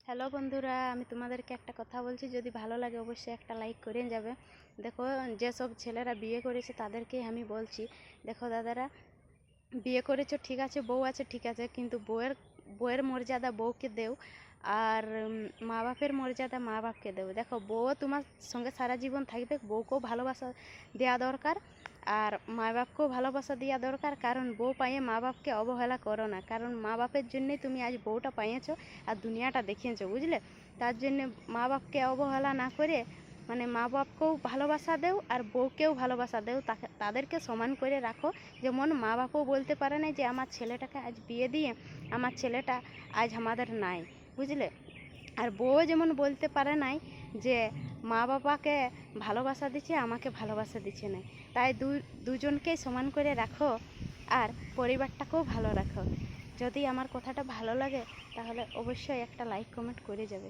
Hello বন্ধুরা, আমি তোমাদেরকে একটা কথা বলছি, যদি ভালো লাগে অবশ্যই একটা লাইক করে যাবে। দেখো, যেসব ছেলেরা বিয়ে করেছে তাদেরকেই আমি বলছি, দেখো দাদারা, বিয়ে করেছো ঠিক আছে, বউ আছে ঠিক আছে, কিন্তু বউয়ের মর্যাদা বউকে দেও, আর মা বাপের মর্যাদা মা বাপকে দেও। দেখো, বউও তোমার সঙ্গে সারা জীবন থাকবে, বউকেও ভালোবাসা দেওয়া দরকার, আর মা বাপকেও ভালোবাসা দেওয়া দরকার। কারণ বউ পাইয়ে মা বাপকে অবহেলা করো না, কারণ মা বাপের জন্যই তুমি আজ বউটা পাইয়েছো আর দুনিয়াটা দেখিয়েছো, বুঝলে? তার জন্য মা বাপকে অবহেলা না করে মানে মা বাপকেও ভালোবাসা দেও আর বউকেও ভালোবাসা দেও, তাদেরকে সমান করে রাখো। যেমন মা বাপও বলতে পারে না যে আমার ছেলেটাকে আজ বিয়ে দিয়ে আমার ছেলেটা আজ আমাদের নাই, বুঝলে? আর বউও যেমন বলতে পারে নাই যে মা বাবাকে ভালোবাসা দিচ্ছে, আমাকে ভালোবাসা দিচ্ছে না। তাই দুজনকেই সমান করে রাখো আর পরিবারটাকেও ভালো রাখো। যদি আমার কথাটা ভালো লাগে তাহলে অবশ্যই একটা লাইক কমেন্ট করে যাবে।